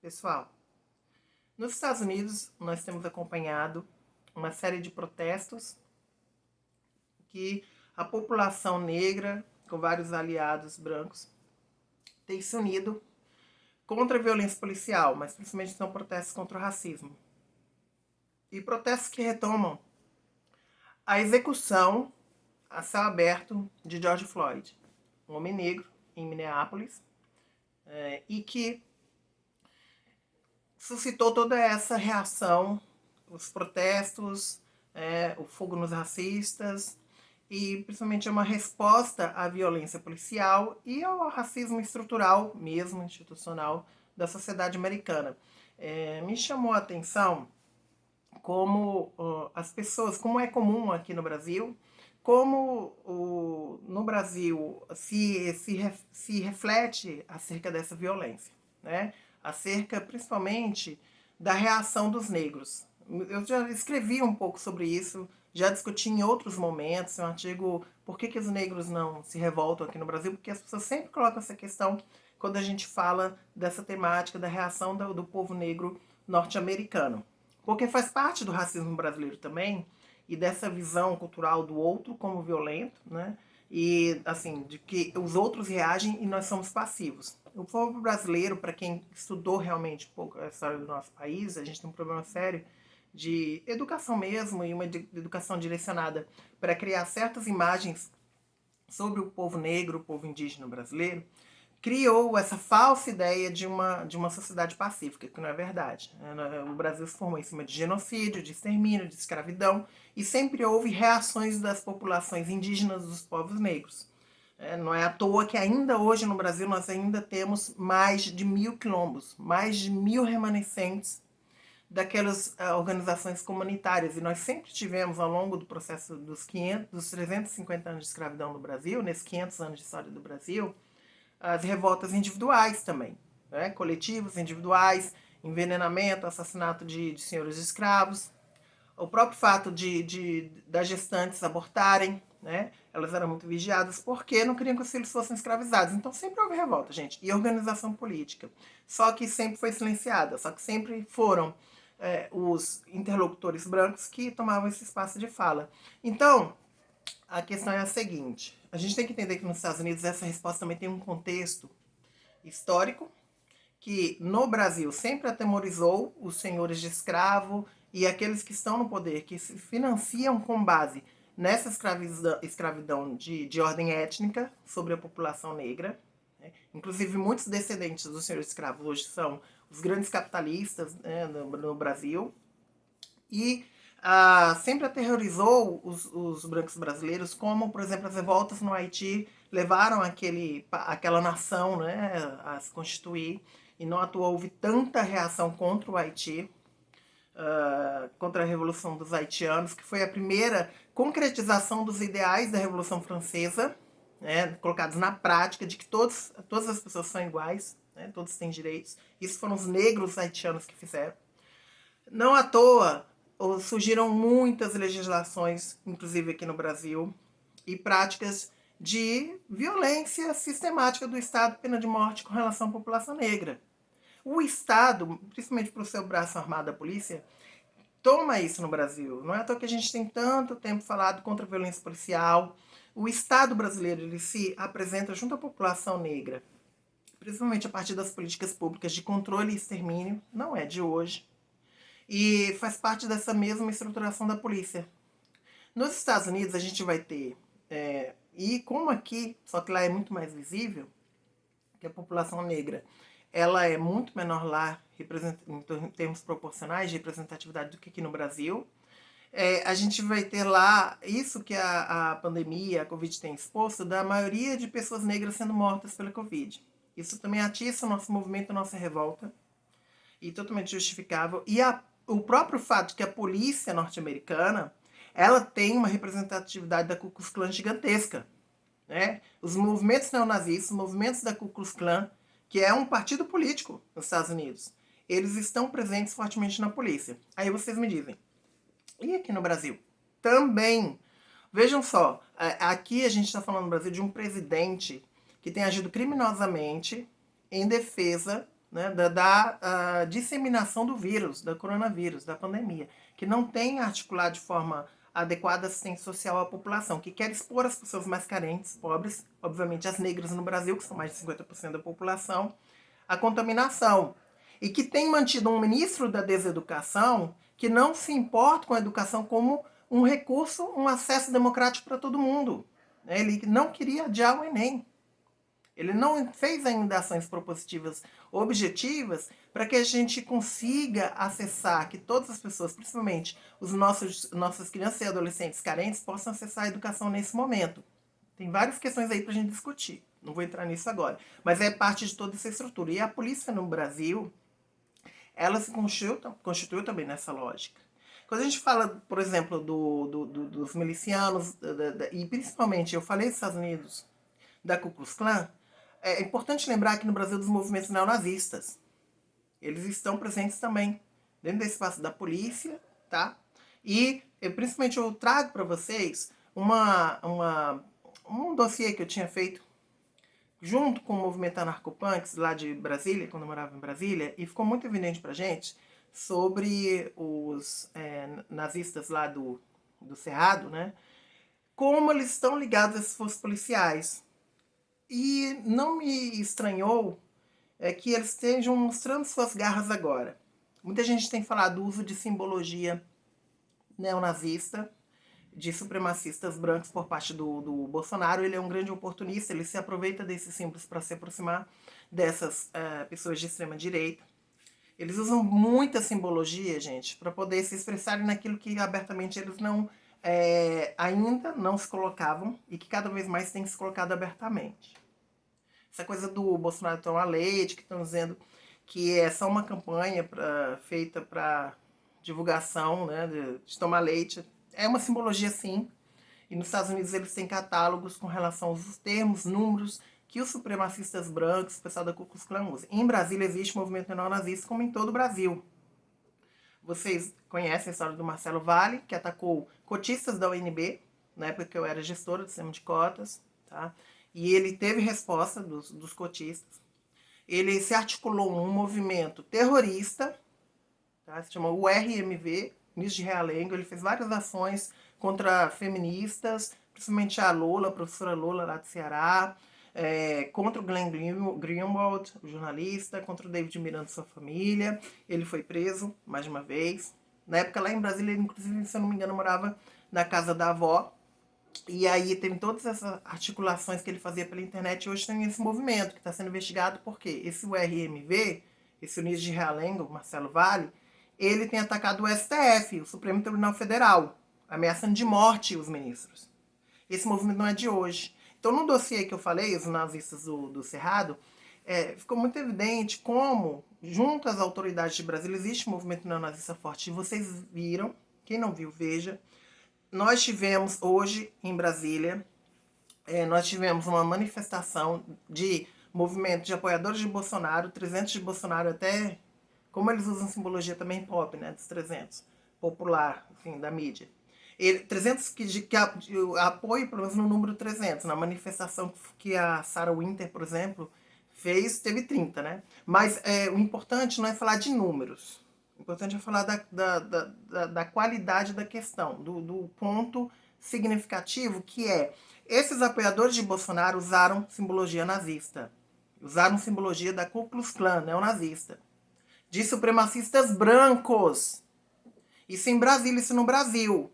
Pessoal, nos Estados Unidos nós temos acompanhado uma série de protestos que a população negra, com vários aliados brancos, tem se unido contra a violência policial, mas principalmente são protestos contra o racismo. E protestos que retomam a execução a céu aberto de George Floyd, um homem negro em Minneapolis, e que suscitou toda essa reação, os protestos, o fogo nos racistas, e principalmente uma resposta à violência policial e ao racismo estrutural, mesmo institucional, da sociedade americana. Me chamou a atenção como as pessoas, como é comum aqui no Brasil, como no Brasil se reflete acerca dessa violência, né? Acerca principalmente da reação dos negros. Eu já escrevi um pouco sobre isso, já discuti em outros momentos, um artigo Por que os negros não se revoltam aqui no Brasil, porque as pessoas sempre colocam essa questão quando a gente fala dessa temática da reação do povo negro norte-americano. Porque faz parte do racismo brasileiro também, e dessa visão cultural do outro como violento, né? E assim, de que os outros reagem e nós somos passivos. O povo brasileiro, para quem estudou realmente pouco a história do nosso país, a gente tem um problema sério de educação mesmo, e uma educação direcionada para criar certas imagens sobre o povo negro, o povo indígena brasileiro, criou essa falsa ideia de uma sociedade pacífica, que não é verdade. O Brasil se formou em cima de genocídio, de extermínio, de escravidão, e sempre houve reações das populações indígenas dos povos negros. Não é à toa que ainda hoje no Brasil nós ainda temos mais de 1000 quilombos, mais de 1000 remanescentes daquelas organizações comunitárias. E nós sempre tivemos, ao longo do processo dos 350 anos de escravidão no Brasil, nesses 500 anos de história do Brasil, as revoltas individuais também, né? Coletivos, individuais, envenenamento, assassinato de senhores de escravos, o próprio fato das gestantes abortarem, né? Elas eram muito vigiadas porque não queriam que os filhos fossem escravizados. Então sempre houve revolta, gente, e organização política. Só que sempre foi silenciada, só que sempre foram os interlocutores brancos que tomavam esse espaço de fala. Então, a questão é a seguinte: a gente tem que entender que nos Estados Unidos essa resposta também tem um contexto histórico que no Brasil sempre atemorizou os senhores de escravo e aqueles que estão no poder, que se financiam com base nessa escravidão de ordem étnica sobre a população negra. Né? Inclusive, muitos descendentes dos senhores escravos hoje são os grandes capitalistas, né, no Brasil. E sempre aterrorizou os brancos brasileiros, como, por exemplo, as revoltas no Haiti levaram aquela nação, né, a se constituir, e não à toa houve tanta reação contra o Haiti, contra a Revolução dos Haitianos, que foi a primeira concretização dos ideais da Revolução Francesa, né, colocados na prática, de que todas as pessoas são iguais, né, todos têm direitos. Isso foram os negros haitianos que fizeram. Não à toa surgiram muitas legislações, inclusive aqui no Brasil, e práticas de violência sistemática do Estado, pena de morte com relação à população negra. O Estado, principalmente para o seu braço armado, a polícia, toma isso no Brasil. Não é à toa que a gente tem tanto tempo falado contra a violência policial. O Estado brasileiro ele se apresenta junto à população negra, principalmente a partir das políticas públicas de controle e extermínio, não é de hoje, e faz parte dessa mesma estruturação da polícia. Nos Estados Unidos a gente vai ter, e como aqui, só que lá é muito mais visível, que a população negra ela é muito menor lá em termos proporcionais de representatividade do que aqui no Brasil. A gente vai ter lá isso que a pandemia, a Covid tem exposto, da maioria de pessoas negras sendo mortas pela Covid. Isso também atiça o nosso movimento, a nossa revolta, e totalmente justificável. E o próprio fato de que a polícia norte-americana ela tem uma representatividade da Ku Klux Klan gigantesca. Né? Os movimentos neonazistas, os movimentos da Ku Klux Klan, que é um partido político nos Estados Unidos, eles estão presentes fortemente na polícia. Aí vocês me dizem, e aqui no Brasil? Também. Vejam só, aqui a gente está falando no Brasil de um presidente que tem agido criminosamente em defesa, né, da disseminação do vírus, do coronavírus, da pandemia, que não tem articulado de forma adequada assistência social à população, que quer expor as pessoas mais carentes, pobres, obviamente as negras no Brasil, que são mais de 50% da população, à contaminação. E que tem mantido um ministro da Deseducação que não se importa com a educação como um recurso, um acesso democrático para todo mundo. Ele não queria adiar o Enem. Ele não fez ainda ações propositivas objetivas para que a gente consiga acessar, que todas as pessoas, principalmente nossas crianças e adolescentes carentes, possam acessar a educação nesse momento. Tem várias questões aí para a gente discutir. Não vou entrar nisso agora. Mas é parte de toda essa estrutura. E a polícia no Brasil, ela se constituiu também nessa lógica. Quando a gente fala, por exemplo, dos milicianos, e principalmente, eu falei dos Estados Unidos, da Ku Klux Klan, é importante lembrar que no Brasil dos movimentos neonazistas. Eles estão presentes também, dentro desse espaço da polícia, tá? E, principalmente, eu trago para vocês um dossiê que eu tinha feito junto com o movimento Anarcopunks, lá de Brasília, quando eu morava em Brasília, e ficou muito evidente pra gente sobre os nazistas lá do Cerrado, né? Como eles estão ligados às forças policiais. E não me estranhou que eles estejam mostrando suas garras agora. Muita gente tem falado do uso de simbologia neonazista, de supremacistas brancos por parte do Bolsonaro. Ele é um grande oportunista, ele se aproveita desses símbolos para se aproximar dessas pessoas de extrema direita. Eles usam muita simbologia, gente, para poder se expressarem naquilo que abertamente eles não ainda não se colocavam e que cada vez mais tem se colocado abertamente. Essa coisa do Bolsonaro tomar leite, que estão dizendo que é só uma campanha feita para divulgação, né, de tomar leite. É uma simbologia, sim. E nos Estados Unidos eles têm catálogos com relação aos termos, números que os supremacistas brancos, o pessoal da Ku Klux Klan usa. Em Brasília existe movimento neonazista, como em todo o Brasil. Vocês conhecem a história do Marcelo Valle, que atacou cotistas da UNB, na época que eu era gestora do sistema de cotas, tá? E ele teve resposta dos cotistas. Ele se articulou um movimento terrorista, tá? Se chama URMV, Ministro de Realengo. Ele fez várias ações contra feministas, principalmente a Lola, a professora Lola lá do Ceará, contra o Glenn Greenwald, o jornalista, contra o David Miranda e sua família. Ele foi preso mais de uma vez. Na época lá em Brasília, ele, inclusive, se eu não me engano, morava na casa da avó. E aí tem todas essas articulações que ele fazia pela internet e hoje tem esse movimento que está sendo investigado porque esse URMV, esse Unidos de Realengo, Marcelo Valle, ele tem atacado o STF, o Supremo Tribunal Federal, ameaçando de morte os ministros. Esse movimento não é de hoje. Então, no dossiê que eu falei, os nazistas do Cerrado, ficou muito evidente como, junto às autoridades de Brasília, existe um movimento neonazista forte. E vocês viram, quem não viu, veja. Nós tivemos hoje em Brasília, nós tivemos uma manifestação de movimento de apoiadores de Bolsonaro, 300 de Bolsonaro até, como eles usam simbologia também pop, né, dos 300, popular, enfim, da mídia. 300 que apoio, pelo menos no número 300, na manifestação que a Sarah Winter, por exemplo, fez, teve 30, né? Mas o importante não é falar de números. O importante é falar da qualidade da questão, do ponto significativo, que é esses apoiadores de Bolsonaro usaram simbologia nazista, usaram simbologia da Ku Klux Klan, neonazista, de supremacistas brancos. Isso em Brasília, isso no Brasil.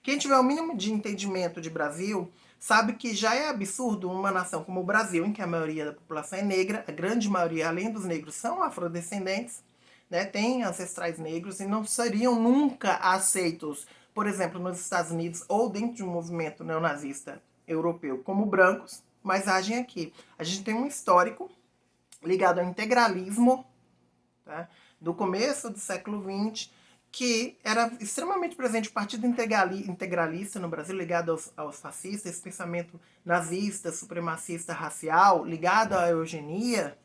Quem tiver o mínimo de entendimento de Brasil sabe que já é absurdo uma nação como o Brasil, em que a maioria da população é negra, a grande maioria, além dos negros, são afrodescendentes, né, tem ancestrais negros e não seriam nunca aceitos, por exemplo, nos Estados Unidos ou dentro de um movimento neonazista europeu como brancos, mas agem aqui. A gente tem um histórico ligado ao integralismo, tá, do começo do século XX, que era extremamente presente o Partido Integralista no Brasil, ligado aos fascistas, esse pensamento nazista, supremacista racial, ligado à eugenia.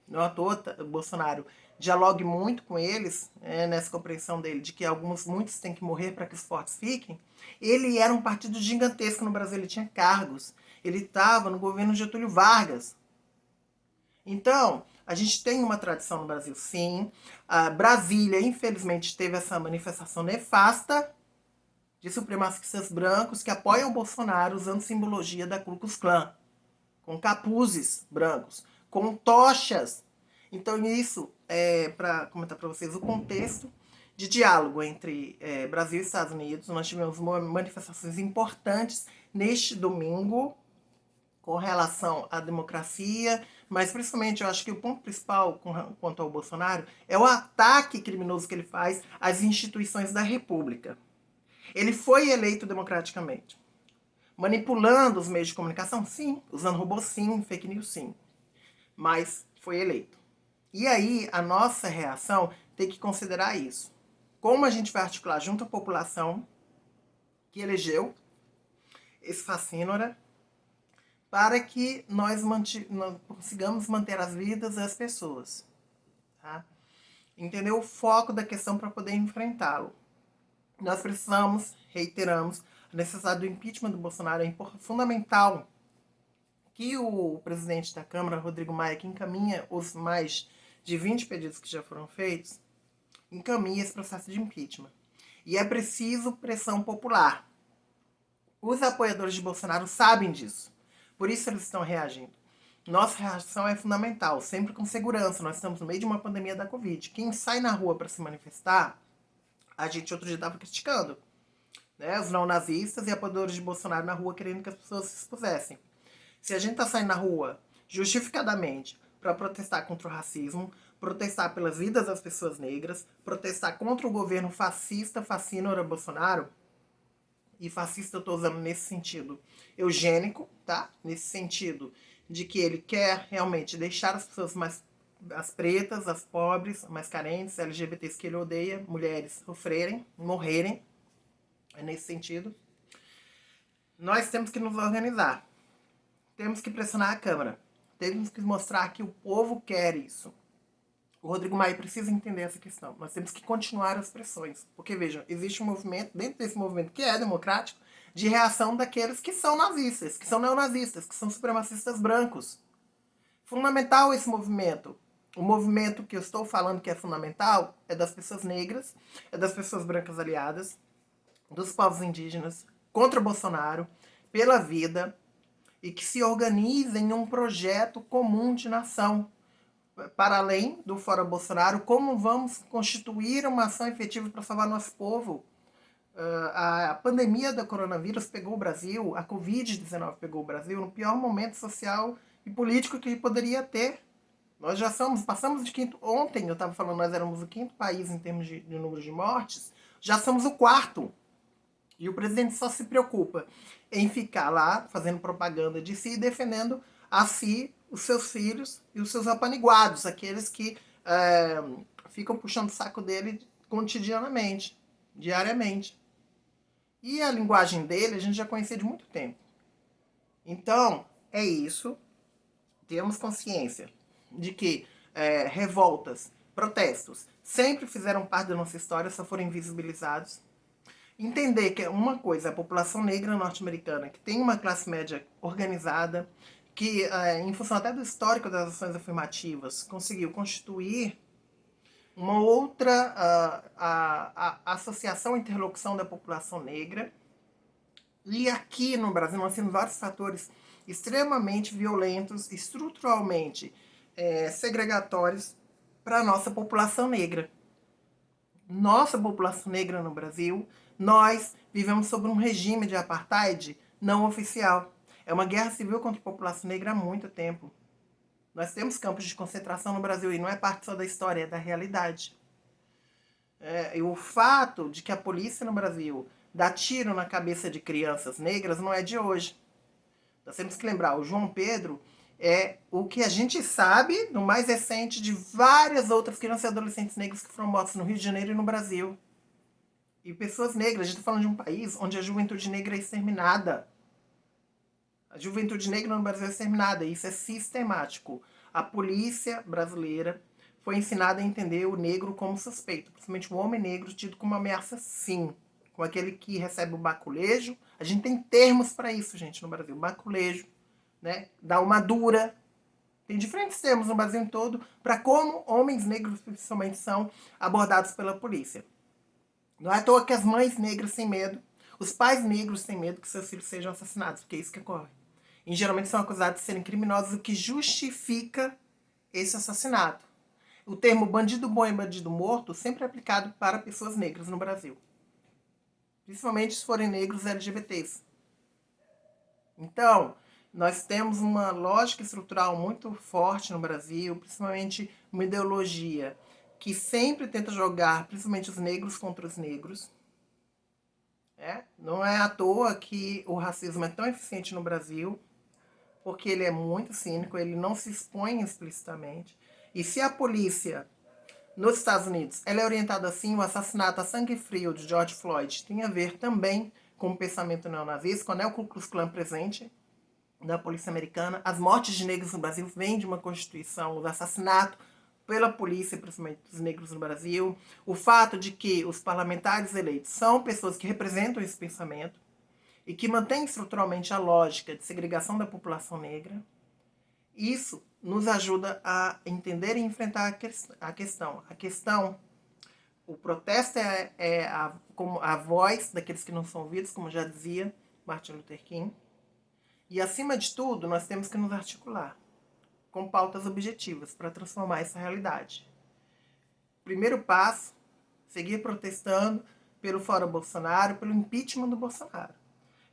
Não à toa, Bolsonaro dialogue muito com eles, nessa compreensão dele, de que muitos têm que morrer para que os fortes fiquem. Ele era um partido gigantesco no Brasil, ele tinha cargos. Ele estava no governo Getúlio Vargas. Então, A gente tem uma tradição no Brasil, sim. A Brasília, infelizmente, teve essa manifestação nefasta de supremacistas brancos que apoiam o Bolsonaro usando simbologia da Ku Klux Klan, com capuzes brancos, com tochas. Então, isso é para comentar para vocês o contexto de diálogo entre Brasil e Estados Unidos. Nós tivemos manifestações importantes neste domingo com relação à democracia, mas principalmente eu acho que o ponto principal quanto ao Bolsonaro é o ataque criminoso que ele faz às instituições da República. Ele foi eleito democraticamente. Manipulando os meios de comunicação, sim. Usando robô, sim. Fake news, sim. Mas foi eleito. E aí, a nossa reação tem que considerar isso. Como a gente vai articular junto à população que elegeu esse fascínora para que nós consigamos manter as vidas das pessoas. Tá? Entender o foco da questão para poder enfrentá-lo. Nós precisamos, reiteramos, a necessidade do impeachment do Bolsonaro é fundamental que o presidente da Câmara, Rodrigo Maia, que encaminha os mais de 20 pedidos que já foram feitos, encaminhe esse processo de impeachment. E é preciso pressão popular. Os apoiadores de Bolsonaro sabem disso. Por isso eles estão reagindo. Nossa reação é fundamental, sempre com segurança. Nós estamos no meio de uma pandemia da Covid. Quem sai na rua para se manifestar, a gente outro dia estava criticando, né? Os não-nazistas e apoiadores de Bolsonaro na rua querendo que as pessoas se expusessem. Se a gente está saindo na rua justificadamente para protestar contra o racismo, protestar pelas vidas das pessoas negras, protestar contra o governo fascista, fascínora Bolsonaro, e fascista eu estou usando nesse sentido eugênico, tá? Nesse sentido de que ele quer realmente deixar as pessoas mais, as pretas, as pobres, mais carentes, LGBTs que ele odeia, mulheres sofrerem, morrerem, é nesse sentido. Nós temos que nos organizar. Temos que pressionar a Câmara. Temos que mostrar que o povo quer isso. O Rodrigo Maia precisa entender essa questão. Nós temos que continuar as pressões. Porque, vejam, existe um movimento, dentro desse movimento que é democrático, de reação daqueles que são nazistas, que são neonazistas, que são supremacistas brancos. Fundamental esse movimento. O movimento que eu estou falando que é fundamental é das pessoas negras, é das pessoas brancas aliadas, dos povos indígenas, contra o Bolsonaro, pela vida, e que se organizem em um projeto comum de nação. Para além do Fora Bolsonaro, como vamos constituir uma ação efetiva para salvar nosso povo? A pandemia do coronavírus pegou o Brasil, a Covid-19 pegou o Brasil no pior momento social e político que poderia ter. Nós já passamos de quinto. Ontem eu estava falando, nós éramos o quinto país em termos de número de mortes, já somos o quarto. E o presidente só se preocupa em ficar lá fazendo propaganda de si e defendendo a si, os seus filhos e os seus apaniguados, aqueles que ficam puxando o saco dele cotidianamente, diariamente. E a linguagem dele a gente já conhecia de muito tempo. Então, é isso. Temos consciência de que revoltas, protestos, sempre fizeram parte da nossa história, só foram invisibilizados. Entender que é uma coisa, a população negra norte-americana, que tem uma classe média organizada, que, em função até do histórico das ações afirmativas, conseguiu constituir uma outra associação, interlocução da população negra. E aqui no Brasil nós temos vários fatores extremamente violentos, estruturalmente segregatórios para a nossa população negra. Nossa população negra no Brasil, nós vivemos sob um regime de apartheid não oficial. É uma guerra civil contra a população negra há muito tempo. Nós temos campos de concentração no Brasil e não é parte só da história, é da realidade. E o fato de que a polícia no Brasil dá tiro na cabeça de crianças negras não é de hoje. Nós temos que lembrar, o João Pedro é o que a gente sabe, no mais recente, de várias outras crianças e adolescentes negros que foram mortos no Rio de Janeiro e no Brasil. E pessoas negras, a gente está falando de um país onde a juventude negra é exterminada. A juventude negra no Brasil é exterminada, e isso é sistemático. A polícia brasileira foi ensinada a entender o negro como suspeito, principalmente o homem negro tido como ameaça, sim. Com aquele que recebe o baculejo. A gente tem termos para isso, gente, no Brasil. Baculejo, né? Dá uma dura. Tem diferentes termos no Brasil todo para como homens negros, principalmente, são abordados pela polícia. Não é à toa que as mães negras têm medo, os pais negros têm medo que seus filhos sejam assassinados, porque é isso que ocorre. E geralmente são acusados de serem criminosos, o que justifica esse assassinato. O termo bandido bom e bandido morto sempre é aplicado para pessoas negras no Brasil. Principalmente se forem negros LGBTs. Então, nós temos uma lógica estrutural muito forte no Brasil, principalmente uma ideologia que sempre tenta jogar, principalmente os negros contra os negros. Não é à toa que o racismo é tão eficiente no Brasil, porque ele é muito cínico, ele não se expõe explicitamente. E se a polícia nos Estados Unidos ela é orientada assim, o assassinato a sangue frio de George Floyd tem a ver também com o pensamento neonazista, quando é o Ku Klux Klan presente da polícia americana. As mortes de negros no Brasil vêm de uma constituição, o assassinato pela polícia, principalmente dos negros no Brasil. O fato de que os parlamentares eleitos são pessoas que representam esse pensamento e que mantêm estruturalmente a lógica de segregação da população negra. Isso nos ajuda a entender e enfrentar a questão. A questão, o protesto como a voz daqueles que não são ouvidos, como já dizia Martin Luther King. E, acima de tudo, nós temos que nos articular com pautas objetivas para transformar essa realidade. Primeiro passo, seguir protestando pelo Fora Bolsonaro, pelo impeachment do Bolsonaro.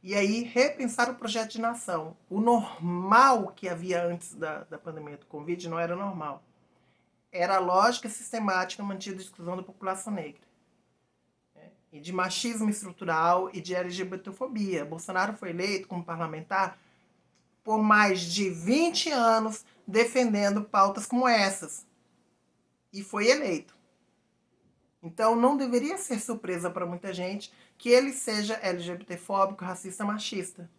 E aí, repensar o projeto de nação. O normal que havia antes da pandemia do Covid não era normal. Era a lógica sistemática mantida de exclusão da população negra. E de machismo estrutural e de LGBTfobia. Bolsonaro foi eleito como parlamentar por mais de 20 anos defendendo pautas como essas. E foi eleito. Então não deveria ser surpresa para muita gente que ele seja LGBTfóbico, racista, machista.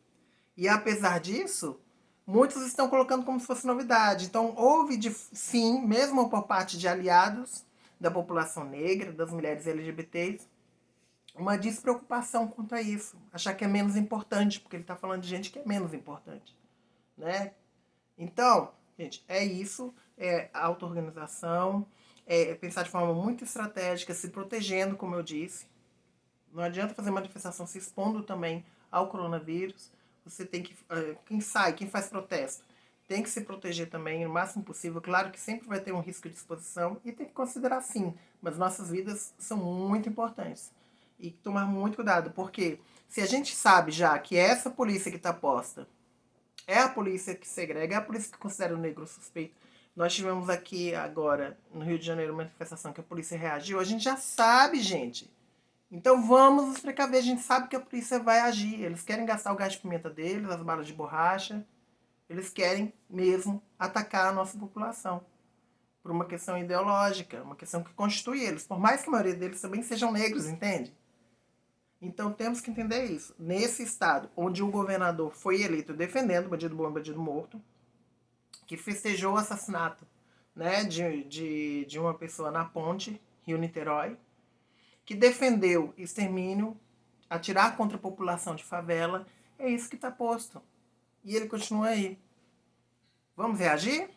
E apesar disso, muitos estão colocando como se fosse novidade. Então houve, sim, mesmo por parte de aliados da população negra, das mulheres LGBTs, uma despreocupação quanto a isso. Achar que é menos importante, porque ele está falando de gente que é menos importante. Né? Então, gente, é isso, é auto-organização, é pensar de forma muito estratégica, se protegendo, como eu disse. Não adianta fazer manifestação se expondo também ao coronavírus. Você tem que, quem faz protesto, tem que se proteger também o máximo possível. Claro que sempre vai ter um risco de exposição e tem que considerar sim, mas nossas vidas são muito importantes. E tomar muito cuidado, porque se a gente sabe já que essa polícia que está posta é a polícia que segrega, é a polícia que considera o negro suspeito. Nós tivemos aqui agora, no Rio de Janeiro, uma manifestação que a polícia reagiu. A gente já sabe, gente. Então vamos nos precaver. A gente sabe que a polícia vai agir. Eles querem gastar o gás de pimenta deles, as balas de borracha. Eles querem mesmo atacar a nossa população. Por uma questão ideológica, uma questão que constitui eles. Por mais que a maioria deles também sejam negros, entende? Então temos que entender isso. Nesse estado, onde o governador foi eleito defendendo o bandido bom e bandido morto, que festejou o assassinato, né, de uma pessoa na ponte, Rio-Niterói, que defendeu extermínio, atirar contra a população de favela, é isso que está posto. E ele continua aí. Vamos reagir?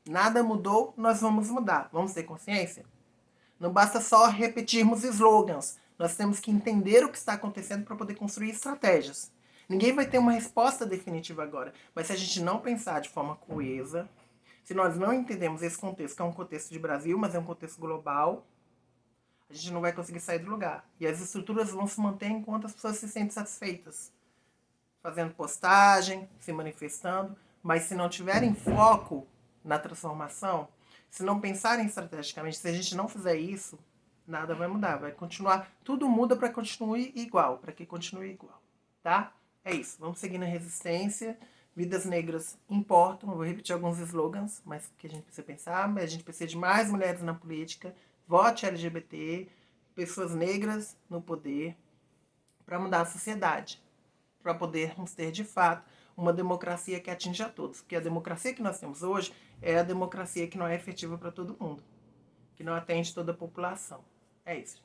Nada mudou, nós vamos mudar. Vamos ter consciência? Não basta só repetirmos slogans. Nós temos que entender o que está acontecendo para poder construir estratégias. Ninguém vai ter uma resposta definitiva agora. Mas se a gente não pensar de forma coesa, se nós não entendemos esse contexto, que é um contexto de Brasil, mas é um contexto global, a gente não vai conseguir sair do lugar. E as estruturas vão se manter enquanto as pessoas se sentem satisfeitas. Fazendo postagem, se manifestando. Mas se não tiverem foco na transformação, se não pensarem estrategicamente, se a gente não fizer isso, nada vai mudar, vai continuar, tudo muda para que continue igual, tá? É isso, vamos seguir na resistência, vidas negras importam, eu vou repetir alguns slogans, mas que a gente precisa pensar, mas a gente precisa de mais mulheres na política, vote LGBT, pessoas negras no poder, para mudar a sociedade, para podermos ter de fato uma democracia que atinja a todos, porque a democracia que nós temos hoje é a democracia que não é efetiva para todo mundo, que não atende toda a população. É isso.